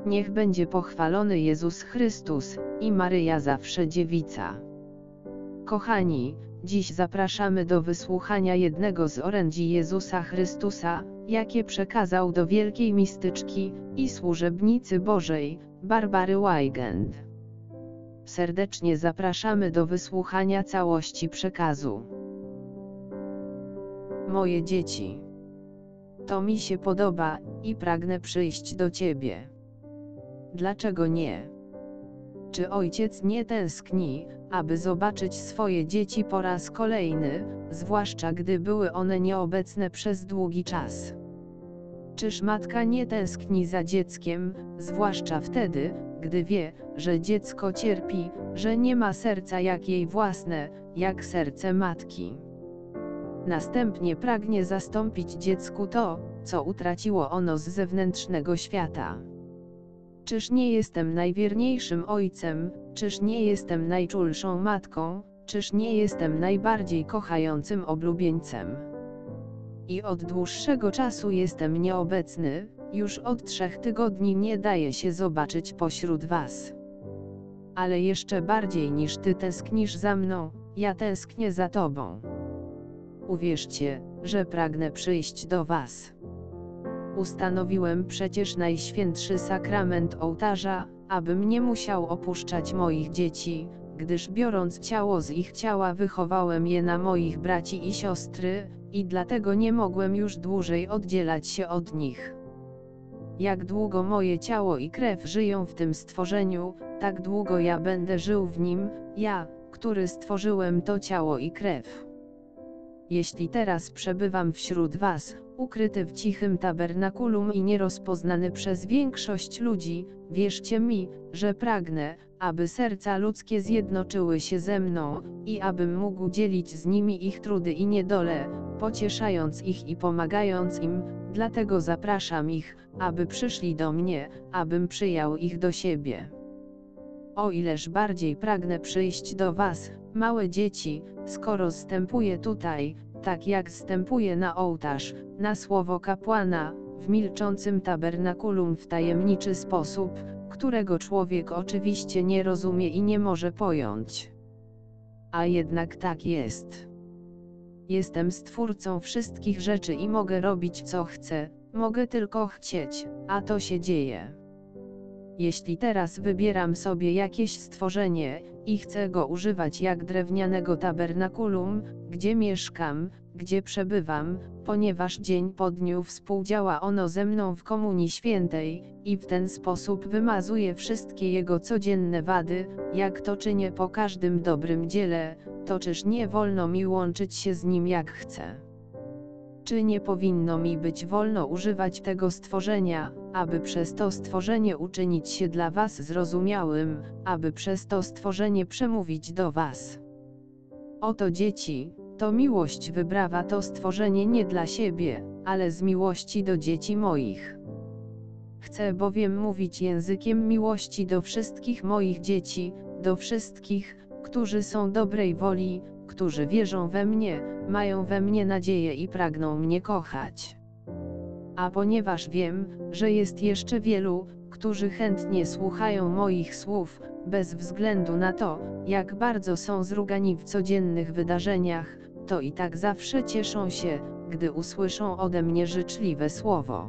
Niech będzie pochwalony Jezus Chrystus i Maryja zawsze dziewica. Kochani, dziś zapraszamy do wysłuchania jednego z orędzi Jezusa Chrystusa, jakie przekazał do wielkiej mistyczki i służebnicy Bożej, Barbary Weigand. Serdecznie zapraszamy do wysłuchania całości przekazu. Moje dzieci, to mi się podoba i pragnę przyjść do Ciebie. Dlaczego nie? Czy ojciec nie tęskni, aby zobaczyć swoje dzieci po raz kolejny, zwłaszcza gdy były one nieobecne przez długi czas? Czyż matka nie tęskni za dzieckiem, zwłaszcza wtedy, gdy wie, że dziecko cierpi, że nie ma serca jak jej własne, jak serce matki? Następnie pragnie zastąpić dziecku to, co utraciło ono z zewnętrznego świata. Czyż nie jestem najwierniejszym ojcem, czyż nie jestem najczulszą matką, czyż nie jestem najbardziej kochającym oblubieńcem? I od dłuższego czasu jestem nieobecny, już od 3 tygodni nie daje się zobaczyć pośród was. Ale jeszcze bardziej niż ty tęsknisz za mną, ja tęsknię za tobą. Uwierzcie, że pragnę przyjść do was. Ustanowiłem przecież najświętszy sakrament ołtarza, abym nie musiał opuszczać moich dzieci, gdyż biorąc ciało z ich ciała wychowałem je na moich braci i siostry, i dlatego nie mogłem już dłużej oddzielać się od nich. Jak długo moje ciało i krew żyją w tym stworzeniu, tak długo ja będę żył w nim, ja, który stworzyłem to ciało i krew. Jeśli teraz przebywam wśród was, ukryty w cichym tabernakulum i nierozpoznany przez większość ludzi, wierzcie mi, że pragnę, aby serca ludzkie zjednoczyły się ze mną, i abym mógł dzielić z nimi ich trudy i niedole, pocieszając ich i pomagając im, dlatego zapraszam ich, aby przyszli do mnie, abym przyjął ich do siebie. O ileż bardziej pragnę przyjść do was, małe dzieci, skoro zstępuję tutaj, tak jak zstępuję na ołtarz, na słowo kapłana, w milczącym tabernakulum w tajemniczy sposób, którego człowiek oczywiście nie rozumie i nie może pojąć. A jednak tak jest. Jestem Stwórcą wszystkich rzeczy i mogę robić co chcę, mogę tylko chcieć, a to się dzieje. Jeśli teraz wybieram sobie jakieś stworzenie, i chcę go używać jak drewnianego tabernakulum, gdzie mieszkam, gdzie przebywam, ponieważ dzień po dniu współdziała ono ze mną w Komunii Świętej, i w ten sposób wymazuje wszystkie jego codzienne wady, jak to czynię po każdym dobrym dziele, to czyż nie wolno mi łączyć się z nim jak chcę? Czy nie powinno mi być wolno używać tego stworzenia, aby przez to stworzenie uczynić się dla was zrozumiałym, aby przez to stworzenie przemówić do was? Oto dzieci, to miłość wybrała to stworzenie nie dla siebie, ale z miłości do dzieci moich. Chcę bowiem mówić językiem miłości do wszystkich moich dzieci, do wszystkich, którzy są dobrej woli, którzy wierzą we mnie, mają we mnie nadzieję i pragną mnie kochać. A ponieważ wiem, że jest jeszcze wielu, którzy chętnie słuchają moich słów, bez względu na to, jak bardzo są zrugani w codziennych wydarzeniach, to i tak zawsze cieszą się, gdy usłyszą ode mnie życzliwe słowo.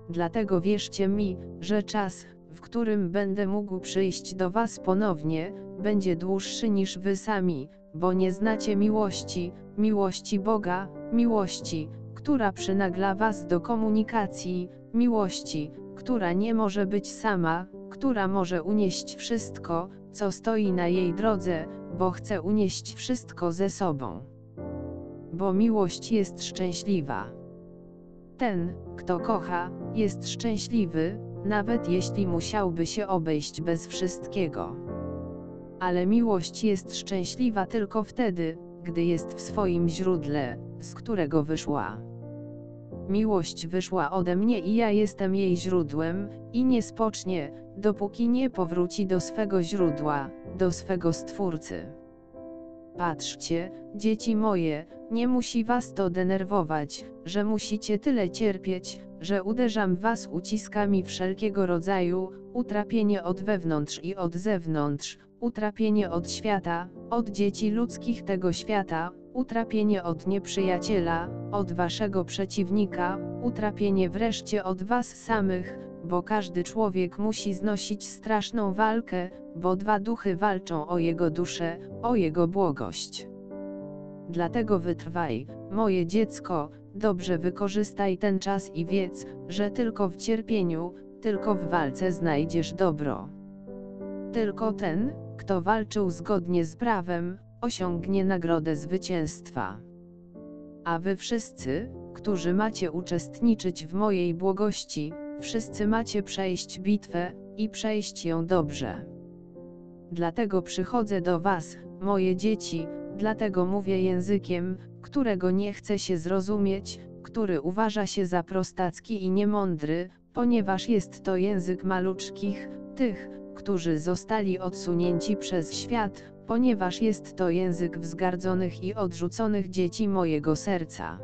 Dlatego wierzcie mi, że czas, w którym będę mógł przyjść do was ponownie, będzie dłuższy niż wy sami, bo nie znacie miłości, miłości Boga, miłości, która przynagla was do komunikacji, miłości, która nie może być sama, która może unieść wszystko, co stoi na jej drodze, bo chce unieść wszystko ze sobą. Bo miłość jest szczęśliwa. Ten, kto kocha, jest szczęśliwy, nawet jeśli musiałby się obejść bez wszystkiego. Ale miłość jest szczęśliwa tylko wtedy, gdy jest w swoim źródle, z którego wyszła. Miłość wyszła ode mnie i ja jestem jej źródłem, i nie spocznie, dopóki nie powróci do swego źródła, do swego Stwórcy. Patrzcie, dzieci moje, nie musi was to denerwować, że musicie tyle cierpieć, że uderzam was uciskami wszelkiego rodzaju, utrapienie od wewnątrz i od zewnątrz, utrapienie od świata, od dzieci ludzkich tego świata, utrapienie od nieprzyjaciela, od waszego przeciwnika, utrapienie wreszcie od was samych, bo każdy człowiek musi znosić straszną walkę, bo dwa duchy walczą o jego duszę, o jego błogość. Dlatego wytrwaj, moje dziecko, dobrze wykorzystaj ten czas i wiedz, że tylko w cierpieniu, tylko w walce znajdziesz dobro. Tylko ten, kto walczył zgodnie z prawem, osiągnie nagrodę zwycięstwa. A wy wszyscy, którzy macie uczestniczyć w mojej błogości, wszyscy macie przejść bitwę, i przejść ją dobrze. Dlatego przychodzę do was, moje dzieci, dlatego mówię językiem, którego nie chce się zrozumieć, który uważa się za prostacki i niemądry, ponieważ jest to język maluczkich, tych, którzy zostali odsunięci przez świat, ponieważ jest to język wzgardzonych i odrzuconych dzieci mojego serca.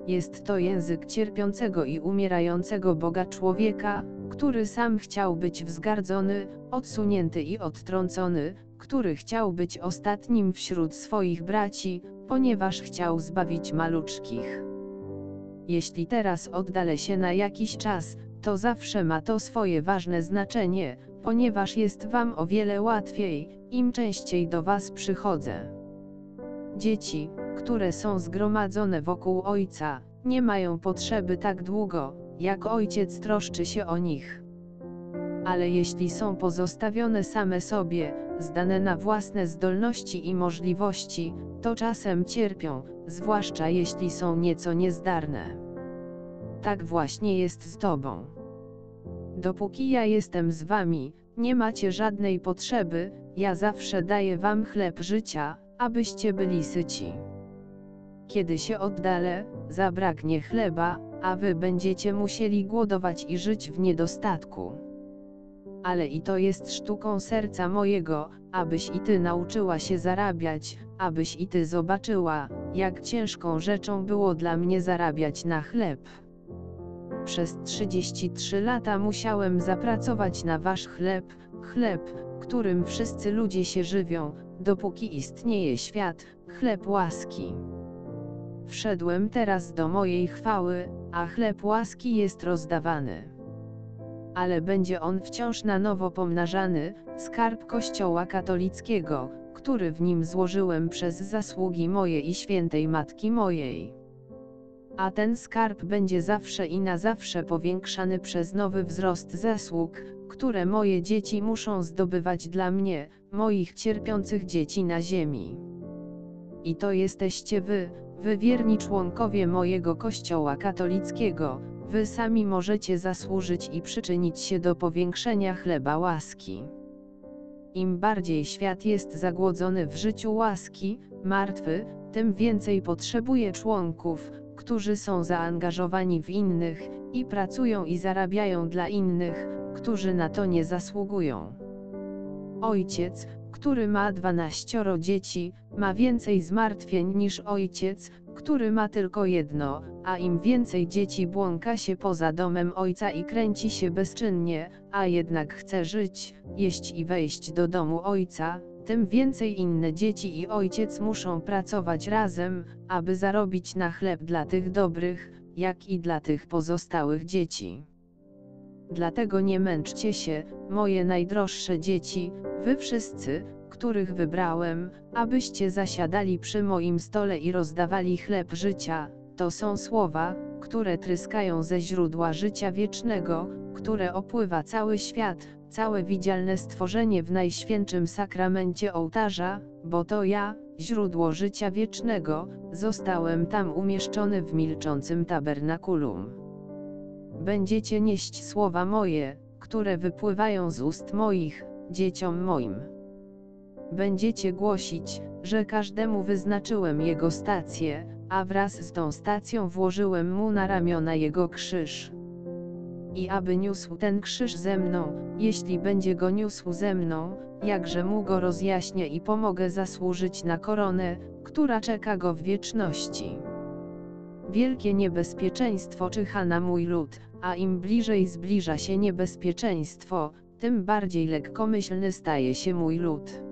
Jest to język cierpiącego i umierającego Boga człowieka, który sam chciał być wzgardzony, odsunięty i odtrącony, który chciał być ostatnim wśród swoich braci, ponieważ chciał zbawić maluczkich. Jeśli teraz oddalę się na jakiś czas, to zawsze ma to swoje ważne znaczenie, ponieważ jest wam o wiele łatwiej, im częściej do was przychodzę. Dzieci, które są zgromadzone wokół Ojca, nie mają potrzeby tak długo, jak Ojciec troszczy się o nich. Ale jeśli są pozostawione same sobie, zdane na własne zdolności i możliwości, to czasem cierpią, zwłaszcza jeśli są nieco niezdarne. Tak właśnie jest z tobą. Dopóki ja jestem z wami, nie macie żadnej potrzeby, ja zawsze daję wam chleb życia, abyście byli syci. Kiedy się oddalę, zabraknie chleba, a wy będziecie musieli głodować i żyć w niedostatku. Ale i to jest sztuką serca mojego, abyś i ty nauczyła się zarabiać, abyś i ty zobaczyła, jak ciężką rzeczą było dla mnie zarabiać na chleb. Przez 33 lata musiałem zapracować na wasz chleb, którym wszyscy ludzie się żywią, dopóki istnieje świat, chleb łaski. Wszedłem teraz do mojej chwały, a chleb łaski jest rozdawany. Ale będzie on wciąż na nowo pomnażany, skarb Kościoła katolickiego, który w nim złożyłem przez zasługi moje i świętej Matki mojej. A ten skarb będzie zawsze i na zawsze powiększany przez nowy wzrost zasług, które moje dzieci muszą zdobywać dla mnie, moich cierpiących dzieci na ziemi. I to jesteście wy wierni członkowie mojego Kościoła katolickiego, wy sami możecie zasłużyć i przyczynić się do powiększenia chleba łaski. Im bardziej świat jest zagłodzony w życiu łaski, martwy, tym więcej potrzebuje członków, którzy są zaangażowani w innych, i pracują i zarabiają dla innych, którzy na to nie zasługują. Ojciec, który ma 12 dzieci, ma więcej zmartwień niż ojciec, który ma tylko jedno, a im więcej dzieci błąka się poza domem ojca i kręci się bezczynnie, a jednak chce żyć, jeść i wejść do domu ojca, tym więcej inne dzieci i ojciec muszą pracować razem, aby zarobić na chleb dla tych dobrych, jak i dla tych pozostałych dzieci. Dlatego nie męczcie się, moje najdroższe dzieci, wy wszyscy, których wybrałem, abyście zasiadali przy moim stole i rozdawali chleb życia. To są słowa, które tryskają ze źródła życia wiecznego, które opływa cały świat, całe widzialne stworzenie w najświętszym sakramencie ołtarza, bo to ja, źródło życia wiecznego, zostałem tam umieszczony w milczącym tabernakulum. Będziecie nieść słowa moje, które wypływają z ust moich, dzieciom moim. Będziecie głosić, że każdemu wyznaczyłem jego stację, a wraz z tą stacją włożyłem mu na ramiona jego krzyż. I aby niósł ten krzyż ze mną, jeśli będzie go niósł ze mną, jakże mu go rozjaśnię i pomogę zasłużyć na koronę, która czeka go w wieczności. Wielkie niebezpieczeństwo czyha na mój lud, a im bliżej zbliża się niebezpieczeństwo, tym bardziej lekkomyślny staje się mój lud.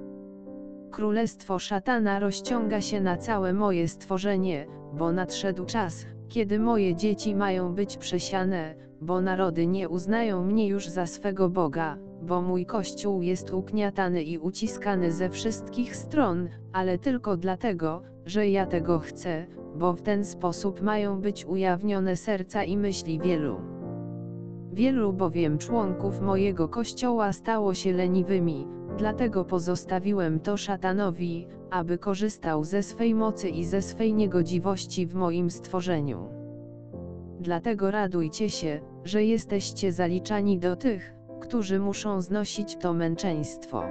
Królestwo szatana rozciąga się na całe moje stworzenie, bo nadszedł czas, kiedy moje dzieci mają być przesiane, bo narody nie uznają mnie już za swego Boga, bo mój Kościół jest ugniatany i uciskany ze wszystkich stron, ale tylko dlatego, że ja tego chcę, bo w ten sposób mają być ujawnione serca i myśli wielu. Wielu bowiem członków mojego Kościoła stało się leniwymi, dlatego pozostawiłem to szatanowi, aby korzystał ze swej mocy i ze swej niegodziwości w moim stworzeniu. Dlatego radujcie się, że jesteście zaliczani do tych, którzy muszą znosić to męczeństwo.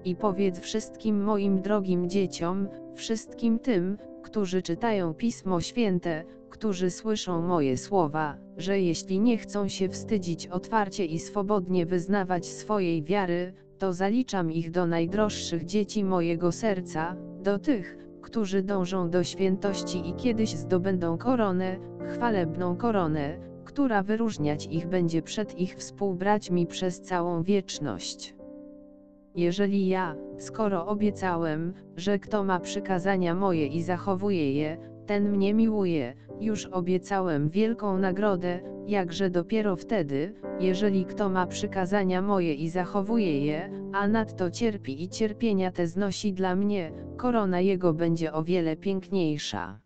I powiedz wszystkim moim drogim dzieciom, wszystkim tym, którzy czytają Pismo Święte, którzy słyszą moje słowa, że jeśli nie chcą się wstydzić otwarcie i swobodnie wyznawać swojej wiary, to zaliczam ich do najdroższych dzieci mojego serca, do tych, którzy dążą do świętości i kiedyś zdobędą koronę, chwalebną koronę, która wyróżniać ich będzie przed ich współbraćmi przez całą wieczność. Jeżeli ja, skoro obiecałem, że kto ma przykazania moje i zachowuje je, ten mnie miłuje, już obiecałem wielką nagrodę, jakże dopiero wtedy, jeżeli kto ma przykazania moje i zachowuje je, a nadto cierpi i cierpienia te znosi dla mnie, korona jego będzie o wiele piękniejsza.